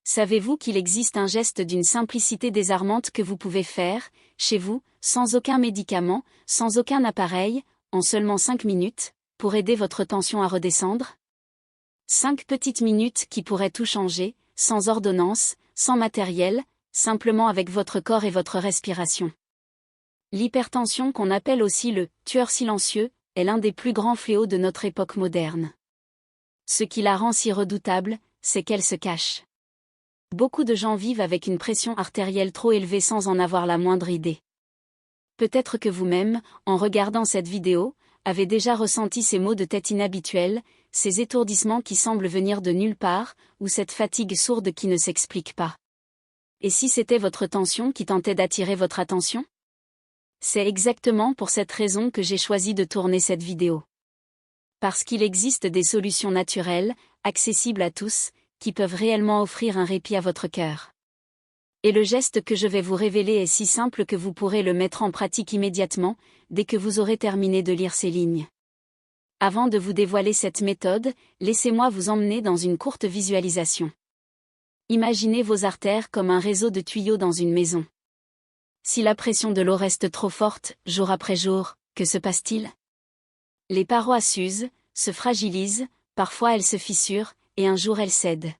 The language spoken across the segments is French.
Savez-vous qu'il existe un geste d'une simplicité désarmante que vous pouvez faire, chez vous, sans aucun médicament, sans aucun appareil, en seulement 5 minutes, pour aider votre tension à redescendre? 5 petites minutes qui pourraient tout changer, sans ordonnance, sans matériel, simplement avec votre corps et votre respiration. L'hypertension, qu'on appelle aussi le « tueur silencieux », est l'un des plus grands fléaux de notre époque moderne. Ce qui la rend si redoutable, c'est qu'elle se cache. Beaucoup de gens vivent avec une pression artérielle trop élevée sans en avoir la moindre idée. Peut-être que vous-même, en regardant cette vidéo, avez déjà ressenti ces maux de tête inhabituels, ces étourdissements qui semblent venir de nulle part, ou cette fatigue sourde qui ne s'explique pas. Et si c'était votre tension qui tentait d'attirer votre attention? C'est exactement pour cette raison que j'ai choisi de tourner cette vidéo. Parce qu'il existe des solutions naturelles, accessibles à tous, qui peuvent réellement offrir un répit à votre cœur. Et le geste que je vais vous révéler est si simple que vous pourrez le mettre en pratique immédiatement, dès que vous aurez terminé de lire ces lignes. Avant de vous dévoiler cette méthode, laissez-moi vous emmener dans une courte visualisation. Imaginez vos artères comme un réseau de tuyaux dans une maison. Si la pression de l'eau reste trop forte, jour après jour, que se passe-t-il? Les parois s'usent, se fragilisent, parfois elles se fissurent, et un jour elles cèdent.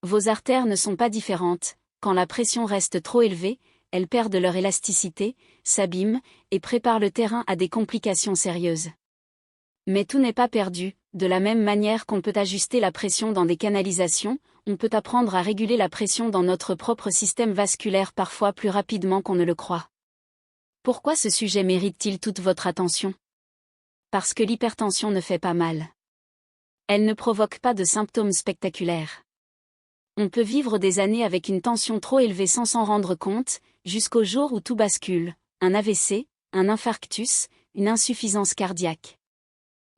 Vos artères ne sont pas différentes, quand la pression reste trop élevée, elles perdent leur élasticité, s'abîment, et préparent le terrain à des complications sérieuses. Mais tout n'est pas perdu, de la même manière qu'on peut ajuster la pression dans des canalisations, on peut apprendre à réguler la pression dans notre propre système vasculaire parfois plus rapidement qu'on ne le croit. Pourquoi ce sujet mérite-t-il toute votre attention? Parce que l'hypertension ne fait pas mal. Elle ne provoque pas de symptômes spectaculaires. On peut vivre des années avec une tension trop élevée sans s'en rendre compte, jusqu'au jour où tout bascule, un AVC, un infarctus, une insuffisance cardiaque.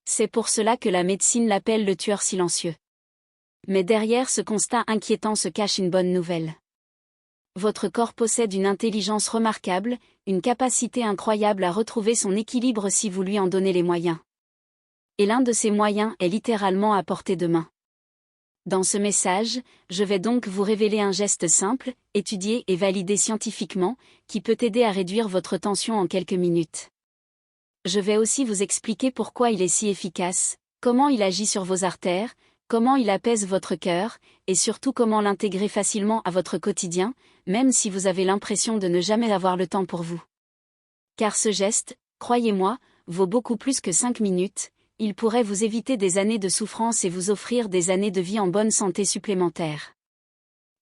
C'est pour cela que la médecine l'appelle le tueur silencieux. Mais derrière ce constat inquiétant se cache une bonne nouvelle. Votre corps possède une intelligence remarquable, une capacité incroyable à retrouver son équilibre si vous lui en donnez les moyens. Et l'un de ces moyens est littéralement à portée de main. Dans ce message, je vais donc vous révéler un geste simple, étudié et validé scientifiquement, qui peut aider à réduire votre tension en quelques minutes. Je vais aussi vous expliquer pourquoi il est si efficace, comment il agit sur vos artères, comment il apaise votre cœur, et surtout comment l'intégrer facilement à votre quotidien, même si vous avez l'impression de ne jamais avoir le temps pour vous. Car ce geste, croyez-moi, vaut beaucoup plus que 5 minutes, il pourrait vous éviter des années de souffrance et vous offrir des années de vie en bonne santé supplémentaires.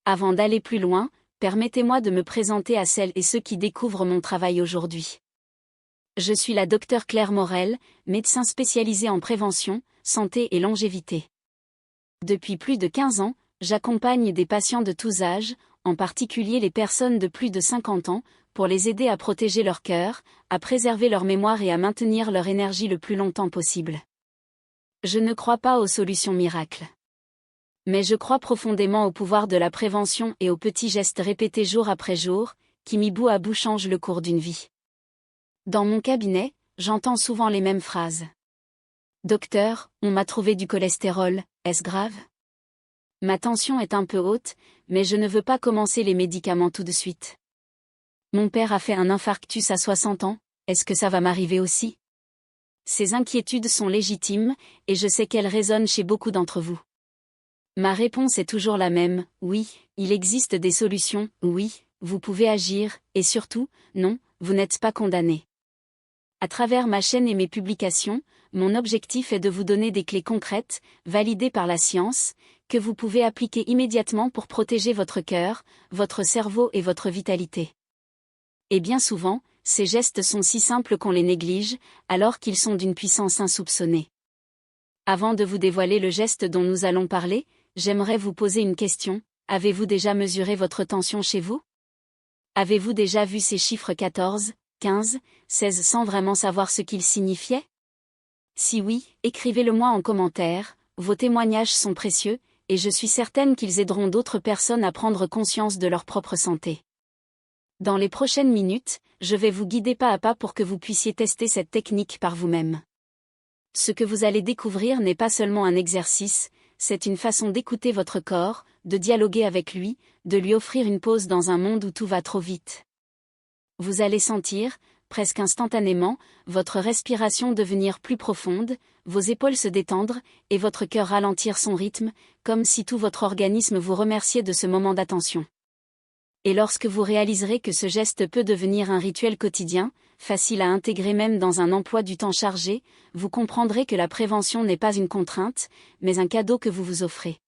Avant d'aller plus loin, permettez-moi de me présenter à celles et ceux qui découvrent mon travail aujourd'hui. Je suis la Dr Claire Morel, médecin spécialisé en prévention, santé et longévité. Depuis plus de 15 ans, j'accompagne des patients de tous âges, en particulier les personnes de plus de 50 ans, pour les aider à protéger leur cœur, à préserver leur mémoire et à maintenir leur énergie le plus longtemps possible. Je ne crois pas aux solutions miracles. Mais je crois profondément au pouvoir de la prévention et aux petits gestes répétés jour après jour, qui mis bout à bout changent le cours d'une vie. Dans mon cabinet, j'entends souvent les mêmes phrases. Docteur, on m'a trouvé du cholestérol, est-ce grave? Ma tension est un peu haute, mais je ne veux pas commencer les médicaments tout de suite. Mon père a fait un infarctus à 60 ans, est-ce que ça va m'arriver aussi? Ces inquiétudes sont légitimes, et je sais qu'elles résonnent chez beaucoup d'entre vous. Ma réponse est toujours la même, oui, il existe des solutions, oui, vous pouvez agir, et surtout, non, vous n'êtes pas condamné. À travers ma chaîne et mes publications, mon objectif est de vous donner des clés concrètes, validées par la science, que vous pouvez appliquer immédiatement pour protéger votre cœur, votre cerveau et votre vitalité. Et bien souvent, ces gestes sont si simples qu'on les néglige, alors qu'ils sont d'une puissance insoupçonnée. Avant de vous dévoiler le geste dont nous allons parler, j'aimerais vous poser une question. Avez-vous déjà mesuré votre tension chez vous? Avez-vous déjà vu ces chiffres 14, 15, 16 sans vraiment savoir ce qu'ils signifiaient? Si oui, écrivez-le-moi en commentaire, vos témoignages sont précieux, et je suis certaine qu'ils aideront d'autres personnes à prendre conscience de leur propre santé. Dans les prochaines minutes, je vais vous guider pas à pas pour que vous puissiez tester cette technique par vous-même. Ce que vous allez découvrir n'est pas seulement un exercice, c'est une façon d'écouter votre corps, de dialoguer avec lui, de lui offrir une pause dans un monde où tout va trop vite. Vous allez sentir, presque instantanément, votre respiration devenir plus profonde, vos épaules se détendre, et votre cœur ralentir son rythme, comme si tout votre organisme vous remerciait de ce moment d'attention. Et lorsque vous réaliserez que ce geste peut devenir un rituel quotidien, facile à intégrer même dans un emploi du temps chargé, vous comprendrez que la prévention n'est pas une contrainte, mais un cadeau que vous vous offrez.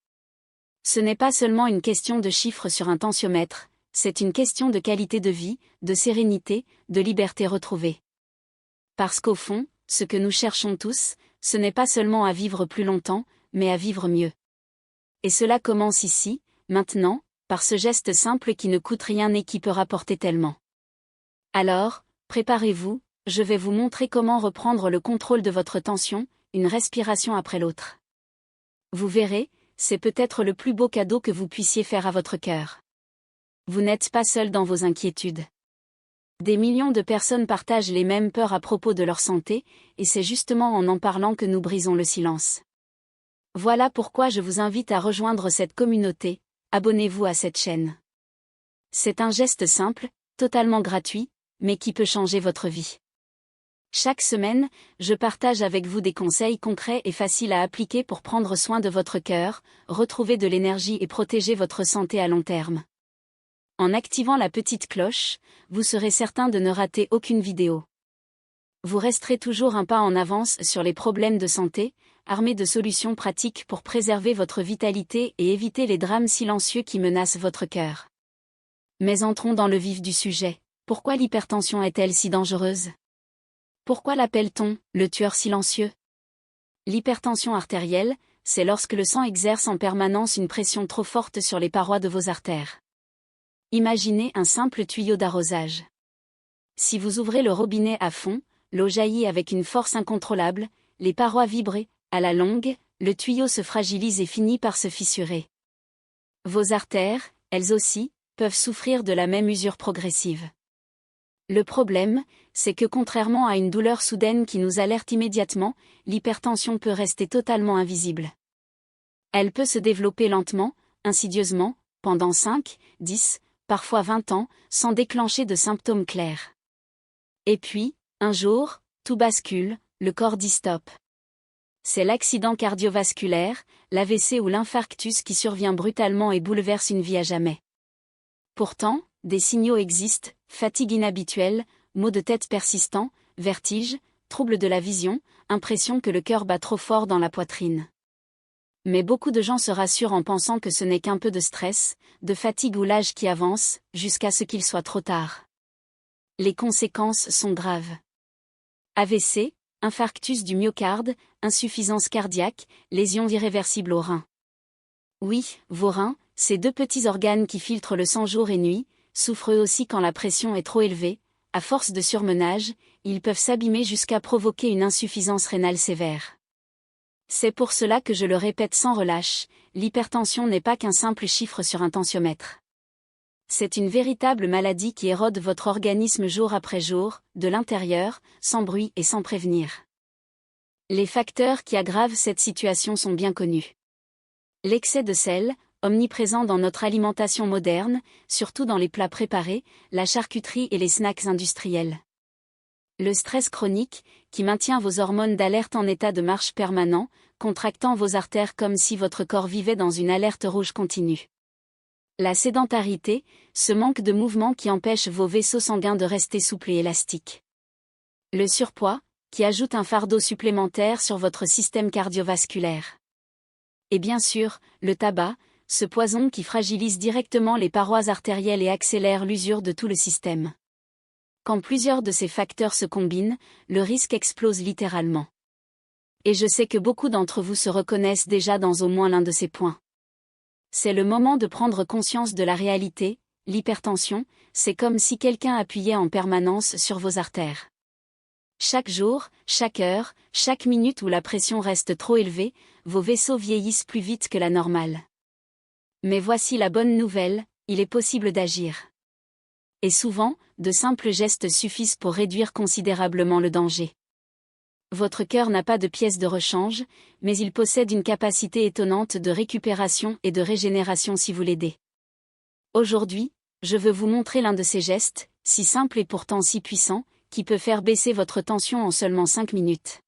Ce n'est pas seulement une question de chiffres sur un tensiomètre, c'est une question de qualité de vie, de sérénité, de liberté retrouvée. Parce qu'au fond, ce que nous cherchons tous, ce n'est pas seulement à vivre plus longtemps, mais à vivre mieux. Et cela commence ici, maintenant, par ce geste simple qui ne coûte rien et qui peut rapporter tellement. Alors, préparez-vous, je vais vous montrer comment reprendre le contrôle de votre tension, une respiration après l'autre. Vous verrez, c'est peut-être le plus beau cadeau que vous puissiez faire à votre cœur. Vous n'êtes pas seul dans vos inquiétudes. Des millions de personnes partagent les mêmes peurs à propos de leur santé, et c'est justement en parlant que nous brisons le silence. Voilà pourquoi je vous invite à rejoindre cette communauté, abonnez-vous à cette chaîne. C'est un geste simple, totalement gratuit, mais qui peut changer votre vie. Chaque semaine, je partage avec vous des conseils concrets et faciles à appliquer pour prendre soin de votre cœur, retrouver de l'énergie et protéger votre santé à long terme. En activant la petite cloche, vous serez certain de ne rater aucune vidéo. Vous resterez toujours un pas en avance sur les problèmes de santé, armé de solutions pratiques pour préserver votre vitalité et éviter les drames silencieux qui menacent votre cœur. Mais entrons dans le vif du sujet. Pourquoi l'hypertension est-elle si dangereuse ? Pourquoi l'appelle-t-on le tueur silencieux ? L'hypertension artérielle, c'est lorsque le sang exerce en permanence une pression trop forte sur les parois de vos artères. Imaginez un simple tuyau d'arrosage. Si vous ouvrez le robinet à fond, l'eau jaillit avec une force incontrôlable, les parois vibrent, à la longue, le tuyau se fragilise et finit par se fissurer. Vos artères, elles aussi, peuvent souffrir de la même usure progressive. Le problème, c'est que contrairement à une douleur soudaine qui nous alerte immédiatement, l'hypertension peut rester totalement invisible. Elle peut se développer lentement, insidieusement, pendant 5, 10, parfois 20 ans, sans déclencher de symptômes clairs. Et puis, un jour, tout bascule, le corps dit stop. C'est l'accident cardiovasculaire, l'AVC ou l'infarctus qui survient brutalement et bouleverse une vie à jamais. Pourtant, des signaux existent, fatigue inhabituelle, maux de tête persistants, vertiges, troubles de la vision, impression que le cœur bat trop fort dans la poitrine. Mais beaucoup de gens se rassurent en pensant que ce n'est qu'un peu de stress, de fatigue ou l'âge qui avance, jusqu'à ce qu'il soit trop tard. Les conséquences sont graves. AVC, infarctus du myocarde, insuffisance cardiaque, lésions irréversibles aux reins. Oui, vos reins, ces deux petits organes qui filtrent le sang jour et nuit, souffrent eux aussi quand la pression est trop élevée. À force de surmenage, ils peuvent s'abîmer jusqu'à provoquer une insuffisance rénale sévère. C'est pour cela que je le répète sans relâche, l'hypertension n'est pas qu'un simple chiffre sur un tensiomètre. C'est une véritable maladie qui érode votre organisme jour après jour, de l'intérieur, sans bruit et sans prévenir. Les facteurs qui aggravent cette situation sont bien connus. L'excès de sel, omniprésent dans notre alimentation moderne, surtout dans les plats préparés, la charcuterie et les snacks industriels. Le stress chronique, qui maintient vos hormones d'alerte en état de marche permanent, contractant vos artères comme si votre corps vivait dans une alerte rouge continue. La sédentarité, ce manque de mouvement qui empêche vos vaisseaux sanguins de rester souples et élastiques. Le surpoids, qui ajoute un fardeau supplémentaire sur votre système cardiovasculaire. Et bien sûr, le tabac, ce poison qui fragilise directement les parois artérielles et accélère l'usure de tout le système. Quand plusieurs de ces facteurs se combinent, le risque explose littéralement. Et je sais que beaucoup d'entre vous se reconnaissent déjà dans au moins l'un de ces points. C'est le moment de prendre conscience de la réalité, l'hypertension, c'est comme si quelqu'un appuyait en permanence sur vos artères. Chaque jour, chaque heure, chaque minute où la pression reste trop élevée, vos vaisseaux vieillissent plus vite que la normale. Mais voici la bonne nouvelle, il est possible d'agir. Et souvent, de simples gestes suffisent pour réduire considérablement le danger. Votre cœur n'a pas de pièce de rechange, mais il possède une capacité étonnante de récupération et de régénération si vous l'aidez. Aujourd'hui, je veux vous montrer l'un de ces gestes, si simple et pourtant si puissant, qui peut faire baisser votre tension en seulement 5 minutes.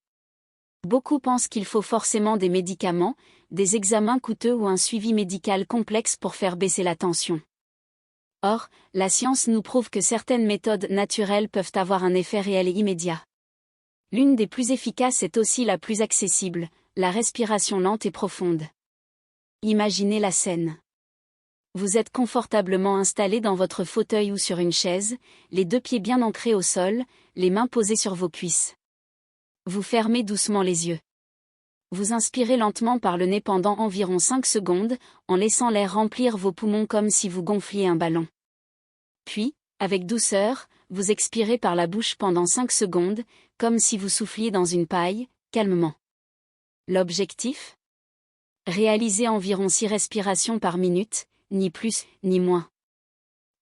Beaucoup pensent qu'il faut forcément des médicaments, des examens coûteux ou un suivi médical complexe pour faire baisser la tension. Or, la science nous prouve que certaines méthodes naturelles peuvent avoir un effet réel et immédiat. L'une des plus efficaces est aussi la plus accessible, la respiration lente et profonde. Imaginez la scène. Vous êtes confortablement installé dans votre fauteuil ou sur une chaise, les 2 pieds bien ancrés au sol, les mains posées sur vos cuisses. Vous fermez doucement les yeux. Vous inspirez lentement par le nez pendant environ 5 secondes, en laissant l'air remplir vos poumons comme si vous gonfliez un ballon. Puis, avec douceur, vous expirez par la bouche pendant 5 secondes, comme si vous souffliez dans une paille, calmement. L'objectif ? Réaliser environ 6 respirations par minute, ni plus, ni moins.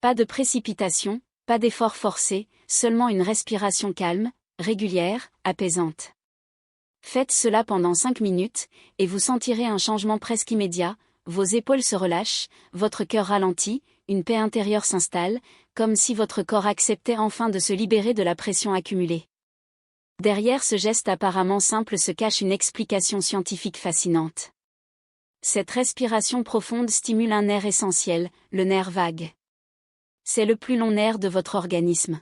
Pas de précipitation, pas d'effort forcé, seulement une respiration calme, régulière, apaisante. Faites cela pendant 5 minutes, et vous sentirez un changement presque immédiat, vos épaules se relâchent, votre cœur ralentit, une paix intérieure s'installe, comme si votre corps acceptait enfin de se libérer de la pression accumulée. Derrière ce geste apparemment simple se cache une explication scientifique fascinante. Cette respiration profonde stimule un nerf essentiel, le nerf vague. C'est le plus long nerf de votre organisme.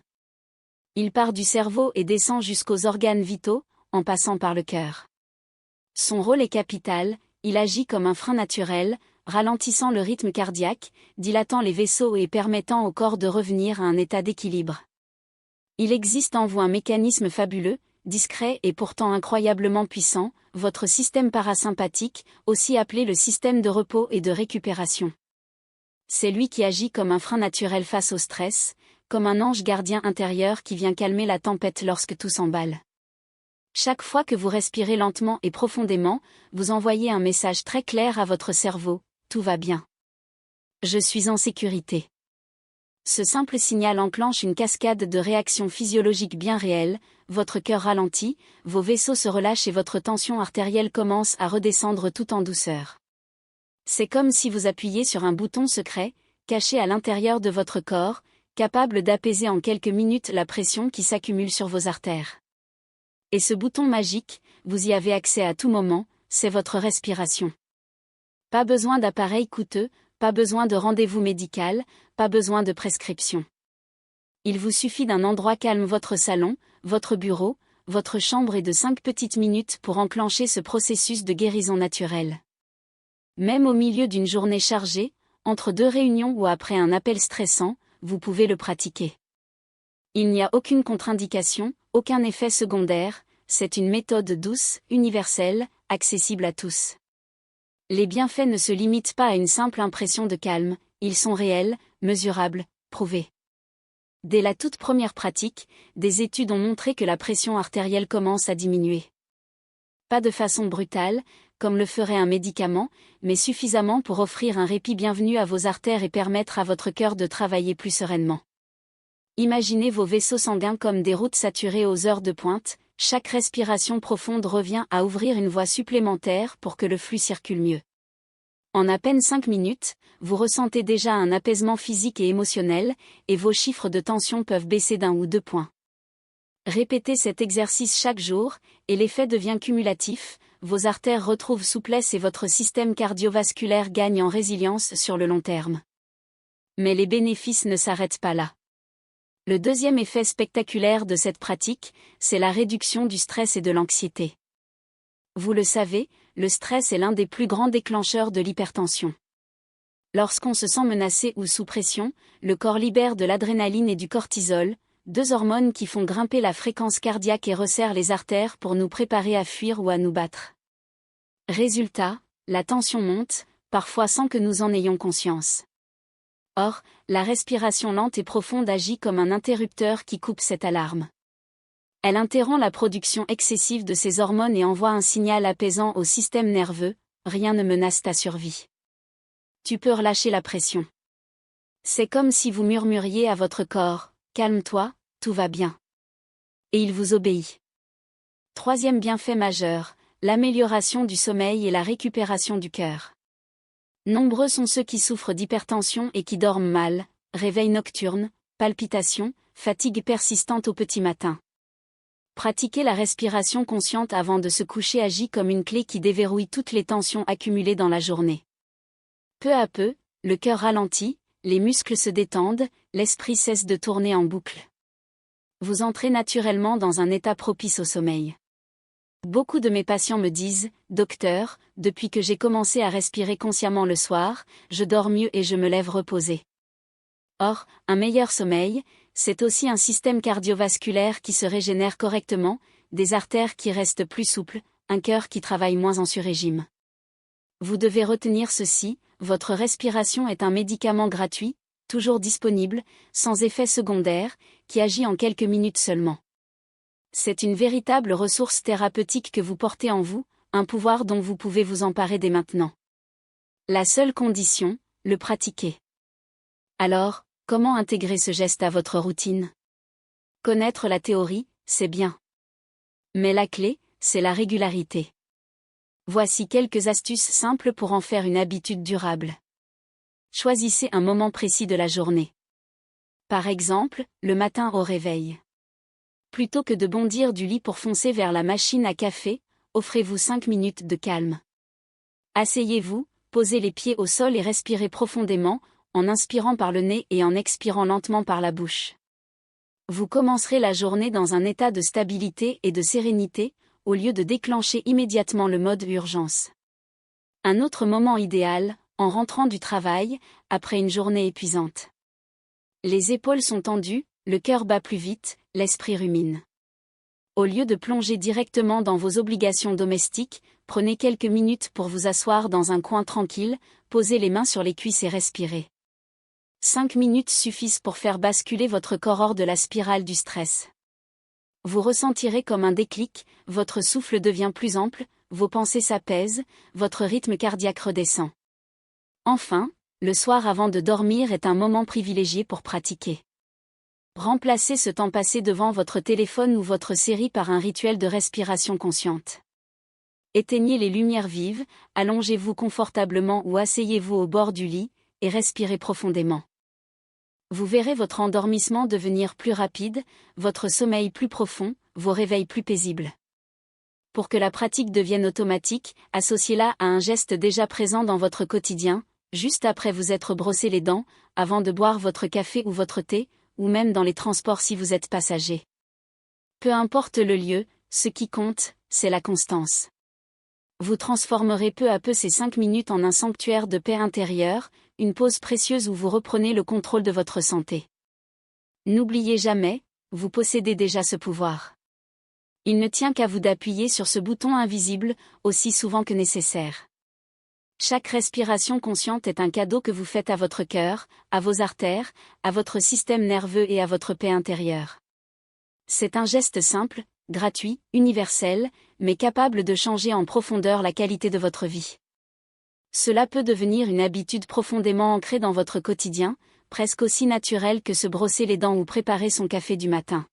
Il part du cerveau et descend jusqu'aux organes vitaux, en passant par le cœur. Son rôle est capital, il agit comme un frein naturel, ralentissant le rythme cardiaque, dilatant les vaisseaux et permettant au corps de revenir à un état d'équilibre. Il existe en vous un mécanisme fabuleux, discret et pourtant incroyablement puissant, votre système parasympathique, aussi appelé le système de repos et de récupération. C'est lui qui agit comme un frein naturel face au stress, comme un ange gardien intérieur qui vient calmer la tempête lorsque tout s'emballe. Chaque fois que vous respirez lentement et profondément, vous envoyez un message très clair à votre cerveau, tout va bien. Je suis en sécurité. Ce simple signal enclenche une cascade de réactions physiologiques bien réelles, votre cœur ralentit, vos vaisseaux se relâchent et votre tension artérielle commence à redescendre tout en douceur. C'est comme si vous appuyiez sur un bouton secret, caché à l'intérieur de votre corps, capable d'apaiser en quelques minutes la pression qui s'accumule sur vos artères. Et ce bouton magique, vous y avez accès à tout moment, c'est votre respiration. Pas besoin d'appareil coûteux, pas besoin de rendez-vous médical, pas besoin de prescription. Il vous suffit d'un endroit calme, votre salon, votre bureau, votre chambre et de 5 petites minutes pour enclencher ce processus de guérison naturelle. Même au milieu d'une journée chargée, entre 2 réunions ou après un appel stressant, vous pouvez le pratiquer. Il n'y a aucune contre-indication, aucun effet secondaire, c'est une méthode douce, universelle, accessible à tous. Les bienfaits ne se limitent pas à une simple impression de calme, ils sont réels, mesurables, prouvés. Dès la toute première pratique, des études ont montré que la pression artérielle commence à diminuer. Pas de façon brutale, comme le ferait un médicament, mais suffisamment pour offrir un répit bienvenu à vos artères et permettre à votre cœur de travailler plus sereinement. Imaginez vos vaisseaux sanguins comme des routes saturées aux heures de pointe, chaque respiration profonde revient à ouvrir une voie supplémentaire pour que le flux circule mieux. En à peine 5 minutes, vous ressentez déjà un apaisement physique et émotionnel, et vos chiffres de tension peuvent baisser d'1 ou 2 points. Répétez cet exercice chaque jour, et l'effet devient cumulatif, vos artères retrouvent souplesse et votre système cardiovasculaire gagne en résilience sur le long terme. Mais les bénéfices ne s'arrêtent pas là. Le deuxième effet spectaculaire de cette pratique, c'est la réduction du stress et de l'anxiété. Vous le savez, le stress est l'un des plus grands déclencheurs de l'hypertension. Lorsqu'on se sent menacé ou sous pression, le corps libère de l'adrénaline et du cortisol, 2 hormones qui font grimper la fréquence cardiaque et resserrent les artères pour nous préparer à fuir ou à nous battre. Résultat, la tension monte, parfois sans que nous en ayons conscience. Or, la respiration lente et profonde agit comme un interrupteur qui coupe cette alarme. Elle interrompt la production excessive de ces hormones et envoie un signal apaisant au système nerveux, rien ne menace ta survie. Tu peux relâcher la pression. C'est comme si vous murmuriez à votre corps, calme-toi, tout va bien. Et il vous obéit. Troisième bienfait majeur, l'amélioration du sommeil et la récupération du cœur. Nombreux sont ceux qui souffrent d'hypertension et qui dorment mal, réveil nocturne, palpitations, fatigue persistante au petit matin. Pratiquer la respiration consciente avant de se coucher agit comme une clé qui déverrouille toutes les tensions accumulées dans la journée. Peu à peu, le cœur ralentit, les muscles se détendent, l'esprit cesse de tourner en boucle. Vous entrez naturellement dans un état propice au sommeil. Beaucoup de mes patients me disent « Docteur, depuis que j'ai commencé à respirer consciemment le soir, je dors mieux et je me lève reposé. » Or, un meilleur sommeil, c'est aussi un système cardiovasculaire qui se régénère correctement, des artères qui restent plus souples, un cœur qui travaille moins en surrégime. Vous devez retenir ceci, votre respiration est un médicament gratuit, toujours disponible, sans effet secondaire, qui agit en quelques minutes seulement. C'est une véritable ressource thérapeutique que vous portez en vous, un pouvoir dont vous pouvez vous emparer dès maintenant. La seule condition, le pratiquer. Alors, comment intégrer ce geste à votre routine? Connaître la théorie, c'est bien. Mais la clé, c'est la régularité. Voici quelques astuces simples pour en faire une habitude durable. Choisissez un moment précis de la journée. Par exemple, le matin au réveil. Plutôt que de bondir du lit pour foncer vers la machine à café, offrez-vous 5 minutes de calme. Asseyez-vous, posez les pieds au sol et respirez profondément, en inspirant par le nez et en expirant lentement par la bouche. Vous commencerez la journée dans un état de stabilité et de sérénité, au lieu de déclencher immédiatement le mode urgence. Un autre moment idéal, en rentrant du travail, après une journée épuisante. Les épaules sont tendues, le cœur bat plus vite, l'esprit rumine. Au lieu de plonger directement dans vos obligations domestiques, prenez quelques minutes pour vous asseoir dans un coin tranquille, posez les mains sur les cuisses et respirez. 5 minutes suffisent pour faire basculer votre corps hors de la spirale du stress. Vous ressentirez comme un déclic, votre souffle devient plus ample, vos pensées s'apaisent, votre rythme cardiaque redescend. Enfin, le soir avant de dormir est un moment privilégié pour pratiquer. Remplacez ce temps passé devant votre téléphone ou votre série par un rituel de respiration consciente. Éteignez les lumières vives, allongez-vous confortablement ou asseyez-vous au bord du lit, et respirez profondément. Vous verrez votre endormissement devenir plus rapide, votre sommeil plus profond, vos réveils plus paisibles. Pour que la pratique devienne automatique, associez-la à un geste déjà présent dans votre quotidien, juste après vous être brossé les dents, avant de boire votre café ou votre thé, ou même dans les transports si vous êtes passager. Peu importe le lieu, ce qui compte, c'est la constance. Vous transformerez peu à peu ces 5 minutes en un sanctuaire de paix intérieure, une pause précieuse où vous reprenez le contrôle de votre santé. N'oubliez jamais, vous possédez déjà ce pouvoir. Il ne tient qu'à vous d'appuyer sur ce bouton invisible, aussi souvent que nécessaire. Chaque respiration consciente est un cadeau que vous faites à votre cœur, à vos artères, à votre système nerveux et à votre paix intérieure. C'est un geste simple, gratuit, universel, mais capable de changer en profondeur la qualité de votre vie. Cela peut devenir une habitude profondément ancrée dans votre quotidien, presque aussi naturelle que se brosser les dents ou préparer son café du matin.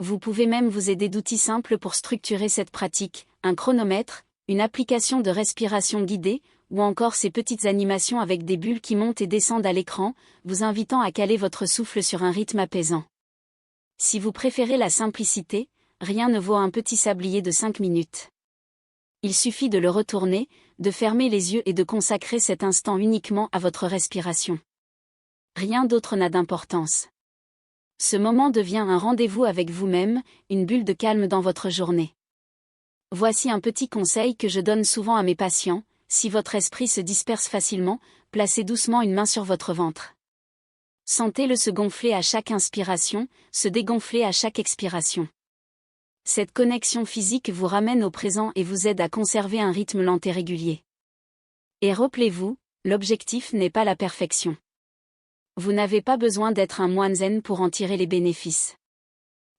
Vous pouvez même vous aider d'outils simples pour structurer cette pratique, un chronomètre, une application de respiration guidée, ou encore ces petites animations avec des bulles qui montent et descendent à l'écran, vous invitant à caler votre souffle sur un rythme apaisant. Si vous préférez la simplicité, rien ne vaut un petit sablier de 5 minutes. Il suffit de le retourner, de fermer les yeux et de consacrer cet instant uniquement à votre respiration. Rien d'autre n'a d'importance. Ce moment devient un rendez-vous avec vous-même, une bulle de calme dans votre journée. Voici un petit conseil que je donne souvent à mes patients: si votre esprit se disperse facilement, placez doucement une main sur votre ventre. Sentez-le se gonfler à chaque inspiration, se dégonfler à chaque expiration. Cette connexion physique vous ramène au présent et vous aide à conserver un rythme lent et régulier. Et rappelez-vous, l'objectif n'est pas la perfection. Vous n'avez pas besoin d'être un moine zen pour en tirer les bénéfices.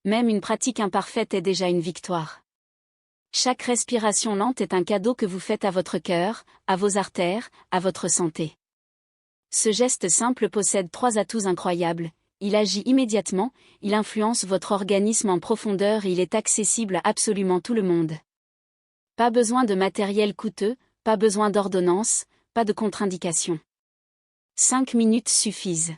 Même une pratique imparfaite est déjà une victoire. Chaque respiration lente est un cadeau que vous faites à votre cœur, à vos artères, à votre santé. Ce geste simple possède 3 atouts incroyables: il agit immédiatement, il influence votre organisme en profondeur et il est accessible à absolument tout le monde. Pas besoin de matériel coûteux, pas besoin d'ordonnance, pas de contre-indication. 5 minutes suffisent.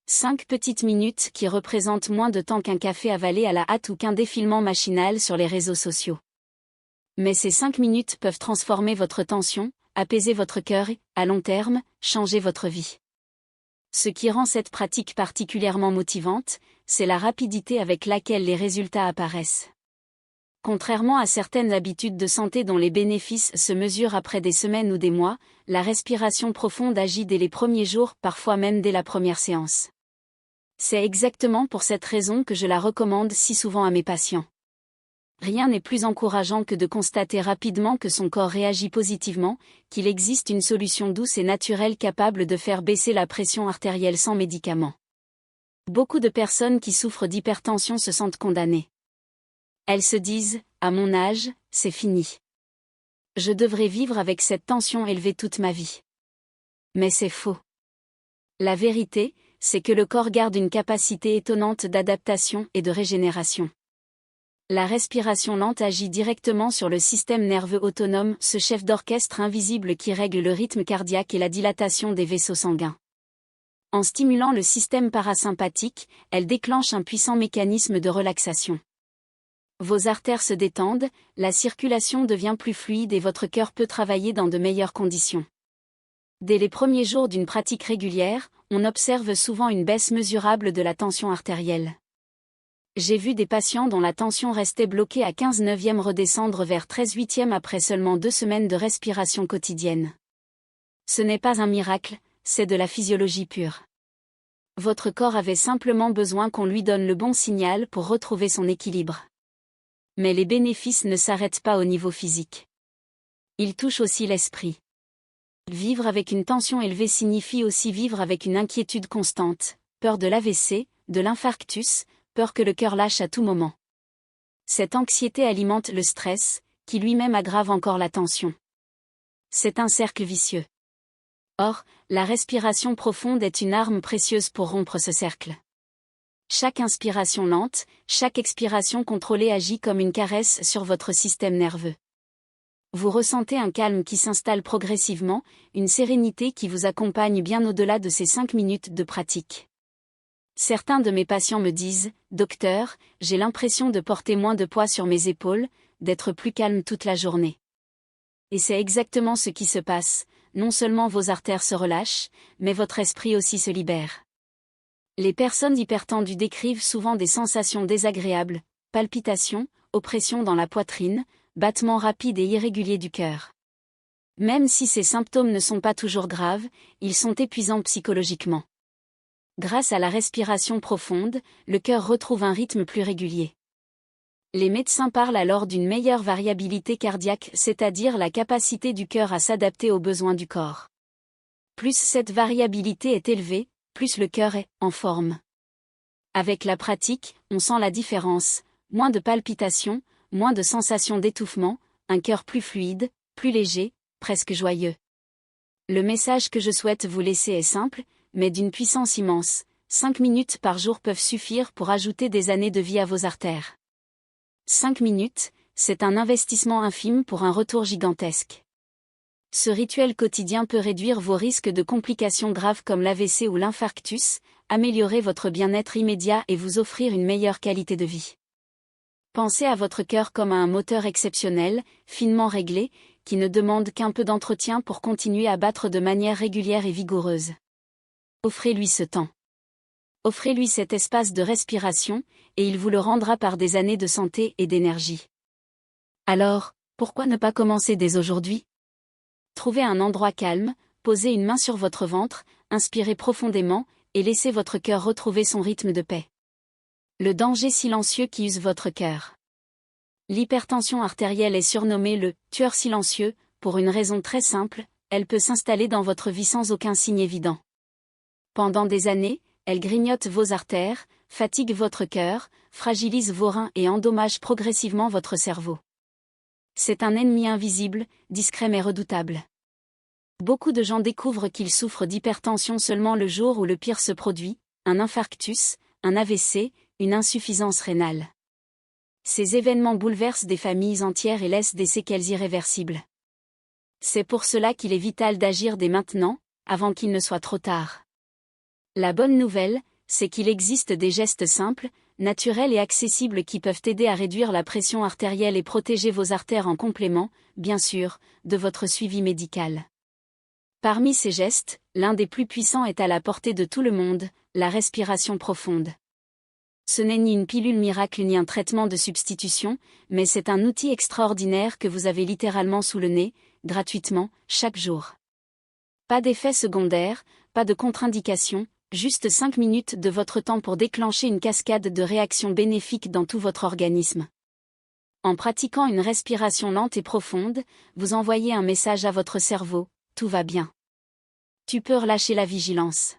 5 petites minutes qui représentent moins de temps qu'un café avalé à la hâte ou qu'un défilement machinal sur les réseaux sociaux. Mais ces 5 minutes peuvent transformer votre tension, apaiser votre cœur et, à long terme, changer votre vie. Ce qui rend cette pratique particulièrement motivante, c'est la rapidité avec laquelle les résultats apparaissent. Contrairement à certaines habitudes de santé dont les bénéfices se mesurent après des semaines ou des mois, la respiration profonde agit dès les premiers jours, parfois même dès la première séance. C'est exactement pour cette raison que je la recommande si souvent à mes patients. Rien n'est plus encourageant que de constater rapidement que son corps réagit positivement, qu'il existe une solution douce et naturelle capable de faire baisser la pression artérielle sans médicaments. Beaucoup de personnes qui souffrent d'hypertension se sentent condamnées. Elles se disent, à mon âge, c'est fini. Je devrais vivre avec cette tension élevée toute ma vie. Mais c'est faux. La vérité, c'est que le corps garde une capacité étonnante d'adaptation et de régénération. La respiration lente agit directement sur le système nerveux autonome, ce chef d'orchestre invisible qui règle le rythme cardiaque et la dilatation des vaisseaux sanguins. En stimulant le système parasympathique, elle déclenche un puissant mécanisme de relaxation. Vos artères se détendent, la circulation devient plus fluide et votre cœur peut travailler dans de meilleures conditions. Dès les premiers jours d'une pratique régulière, on observe souvent une baisse mesurable de la tension artérielle. J'ai vu des patients dont la tension restait bloquée à 15/9 redescendre vers 13/8 après seulement 2 semaines de respiration quotidienne. Ce n'est pas un miracle, c'est de la physiologie pure. Votre corps avait simplement besoin qu'on lui donne le bon signal pour retrouver son équilibre. Mais les bénéfices ne s'arrêtent pas au niveau physique. Ils touchent aussi l'esprit. Vivre avec une tension élevée signifie aussi vivre avec une inquiétude constante, peur de l'AVC, de l'infarctus, peur que le cœur lâche à tout moment. Cette anxiété alimente le stress, qui lui-même aggrave encore la tension. C'est un cercle vicieux. Or, la respiration profonde est une arme précieuse pour rompre ce cercle. Chaque inspiration lente, chaque expiration contrôlée agit comme une caresse sur votre système nerveux. Vous ressentez un calme qui s'installe progressivement, une sérénité qui vous accompagne bien au-delà de ces 5 minutes de pratique. Certains de mes patients me disent, « Docteur, j'ai l'impression de porter moins de poids sur mes épaules, d'être plus calme toute la journée. » Et c'est exactement ce qui se passe, non seulement vos artères se relâchent, mais votre esprit aussi se libère. Les personnes hypertendues décrivent souvent des sensations désagréables, palpitations, oppression dans la poitrine, battements rapides et irréguliers du cœur. Même si ces symptômes ne sont pas toujours graves, ils sont épuisants psychologiquement. Grâce à la respiration profonde, le cœur retrouve un rythme plus régulier. Les médecins parlent alors d'une meilleure variabilité cardiaque, c'est-à-dire la capacité du cœur à s'adapter aux besoins du corps. Plus cette variabilité est élevée, plus le cœur est en forme. Avec la pratique, on sent la différence, moins de palpitations, moins de sensations d'étouffement, un cœur plus fluide, plus léger, presque joyeux. Le message que je souhaite vous laisser est simple, mais d'une puissance immense. 5 minutes par jour peuvent suffire pour ajouter des années de vie à vos artères. 5 minutes, c'est un investissement infime pour un retour gigantesque. Ce rituel quotidien peut réduire vos risques de complications graves comme l'AVC ou l'infarctus, améliorer votre bien-être immédiat et vous offrir une meilleure qualité de vie. Pensez à votre cœur comme à un moteur exceptionnel, finement réglé, qui ne demande qu'un peu d'entretien pour continuer à battre de manière régulière et vigoureuse. Offrez-lui ce temps. Offrez-lui cet espace de respiration, et il vous le rendra par des années de santé et d'énergie. Alors, pourquoi ne pas commencer dès aujourd'hui? Trouvez un endroit calme, posez une main sur votre ventre, inspirez profondément, et laissez votre cœur retrouver son rythme de paix. Le danger silencieux qui use votre cœur. L'hypertension artérielle est surnommée le « tueur silencieux » pour une raison très simple, elle peut s'installer dans votre vie sans aucun signe évident. Pendant des années, elle grignote vos artères, fatigue votre cœur, fragilise vos reins et endommage progressivement votre cerveau. C'est un ennemi invisible, discret mais redoutable. Beaucoup de gens découvrent qu'ils souffrent d'hypertension seulement le jour où le pire se produit, un infarctus, un AVC, une insuffisance rénale. Ces événements bouleversent des familles entières et laissent des séquelles irréversibles. C'est pour cela qu'il est vital d'agir dès maintenant, avant qu'il ne soit trop tard. La bonne nouvelle, c'est qu'il existe des gestes simples, naturels et accessibles qui peuvent aider à réduire la pression artérielle et protéger vos artères en complément, bien sûr, de votre suivi médical. Parmi ces gestes, l'un des plus puissants est à la portée de tout le monde, la respiration profonde. Ce n'est ni une pilule miracle ni un traitement de substitution, mais c'est un outil extraordinaire que vous avez littéralement sous le nez, gratuitement, chaque jour. Pas d'effets secondaires, pas de contre-indications, juste 5 minutes de votre temps pour déclencher une cascade de réactions bénéfiques dans tout votre organisme. En pratiquant une respiration lente et profonde, vous envoyez un message à votre cerveau, tout va bien. Tu peux relâcher la vigilance.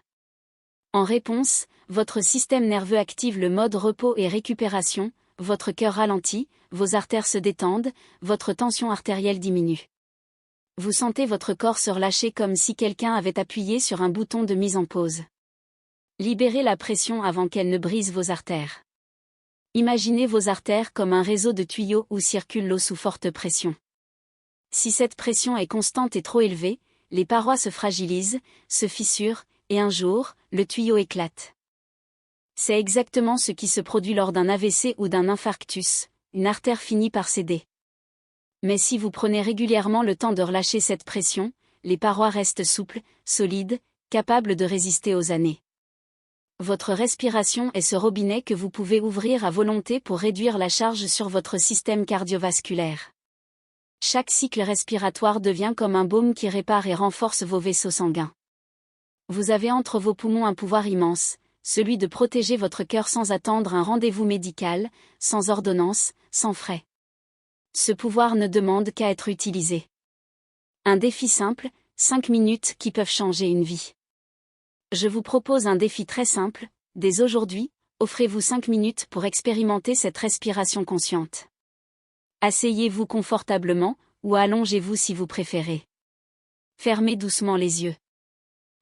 En réponse, votre système nerveux active le mode repos et récupération, votre cœur ralentit, vos artères se détendent, votre tension artérielle diminue. Vous sentez votre corps se relâcher comme si quelqu'un avait appuyé sur un bouton de mise en pause. Libérez la pression avant qu'elle ne brise vos artères. Imaginez vos artères comme un réseau de tuyaux où circule l'eau sous forte pression. Si cette pression est constante et trop élevée, les parois se fragilisent, se fissurent, et un jour, le tuyau éclate. C'est exactement ce qui se produit lors d'un AVC ou d'un infarctus, une artère finit par céder. Mais si vous prenez régulièrement le temps de relâcher cette pression, les parois restent souples, solides, capables de résister aux années. Votre respiration est ce robinet que vous pouvez ouvrir à volonté pour réduire la charge sur votre système cardiovasculaire. Chaque cycle respiratoire devient comme un baume qui répare et renforce vos vaisseaux sanguins. Vous avez entre vos poumons un pouvoir immense, celui de protéger votre cœur sans attendre un rendez-vous médical, sans ordonnance, sans frais. Ce pouvoir ne demande qu'à être utilisé. Un défi simple, 5 minutes qui peuvent changer une vie. Je vous propose un défi très simple, dès aujourd'hui, offrez-vous 5 minutes pour expérimenter cette respiration consciente. Asseyez-vous confortablement, ou allongez-vous si vous préférez. Fermez doucement les yeux.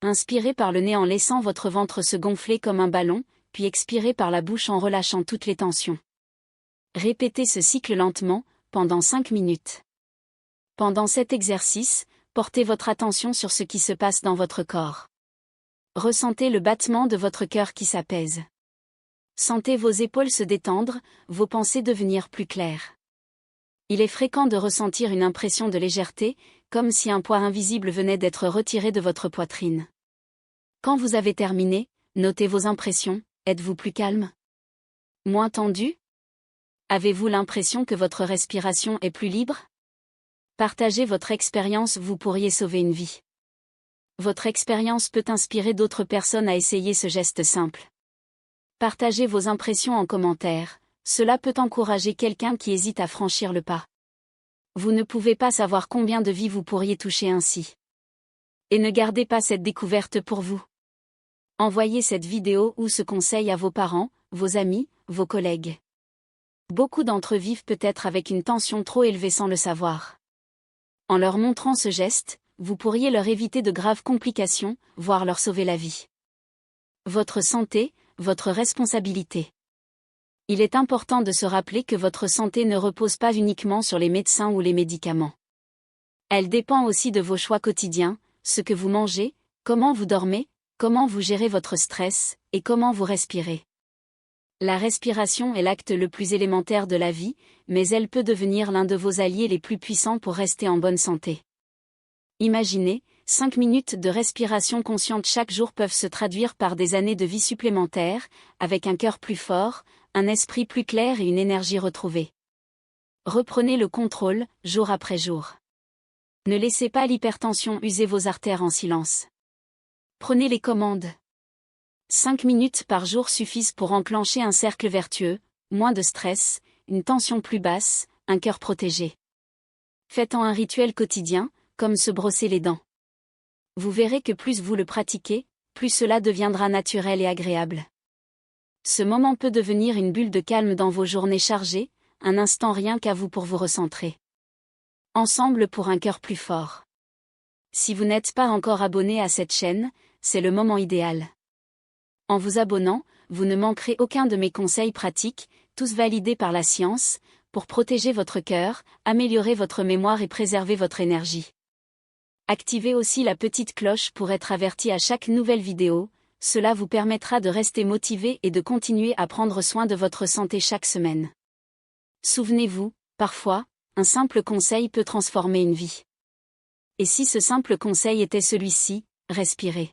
Inspirez par le nez en laissant votre ventre se gonfler comme un ballon, puis expirez par la bouche en relâchant toutes les tensions. Répétez ce cycle lentement, pendant 5 minutes. Pendant cet exercice, portez votre attention sur ce qui se passe dans votre corps. Ressentez le battement de votre cœur qui s'apaise. Sentez vos épaules se détendre, vos pensées devenir plus claires. Il est fréquent de ressentir une impression de légèreté, comme si un poids invisible venait d'être retiré de votre poitrine. Quand vous avez terminé, notez vos impressions, êtes-vous plus calme? Moins tendu? Avez-vous l'impression que votre respiration est plus libre? Partagez votre expérience, vous pourriez sauver une vie. Votre expérience peut inspirer d'autres personnes à essayer ce geste simple. Partagez vos impressions en commentaire, cela peut encourager quelqu'un qui hésite à franchir le pas. Vous ne pouvez pas savoir combien de vies vous pourriez toucher ainsi. Et ne gardez pas cette découverte pour vous. Envoyez cette vidéo ou ce conseil à vos parents, vos amis, vos collègues. Beaucoup d'entre eux vivent peut-être avec une tension trop élevée sans le savoir. En leur montrant ce geste, vous pourriez leur éviter de graves complications, voire leur sauver la vie. Votre santé, votre responsabilité. Il est important de se rappeler que votre santé ne repose pas uniquement sur les médecins ou les médicaments. Elle dépend aussi de vos choix quotidiens, ce que vous mangez, comment vous dormez, comment vous gérez votre stress, et comment vous respirez. La respiration est l'acte le plus élémentaire de la vie, mais elle peut devenir l'un de vos alliés les plus puissants pour rester en bonne santé. Imaginez, 5 minutes de respiration consciente chaque jour peuvent se traduire par des années de vie supplémentaires, avec un cœur plus fort, un esprit plus clair et une énergie retrouvée. Reprenez le contrôle, jour après jour. Ne laissez pas l'hypertension user vos artères en silence. Prenez les commandes. 5 minutes par jour suffisent pour enclencher un cercle vertueux, moins de stress, une tension plus basse, un cœur protégé. Faites-en un rituel quotidien, comme se brosser les dents. Vous verrez que plus vous le pratiquez, plus cela deviendra naturel et agréable. Ce moment peut devenir une bulle de calme dans vos journées chargées, un instant rien qu'à vous pour vous recentrer. Ensemble pour un cœur plus fort. Si vous n'êtes pas encore abonné à cette chaîne, c'est le moment idéal. En vous abonnant, vous ne manquerez aucun de mes conseils pratiques, tous validés par la science, pour protéger votre cœur, améliorer votre mémoire et préserver votre énergie. Activez aussi la petite cloche pour être averti à chaque nouvelle vidéo, cela vous permettra de rester motivé et de continuer à prendre soin de votre santé chaque semaine. Souvenez-vous, parfois, un simple conseil peut transformer une vie. Et si ce simple conseil était celui-ci, respirez.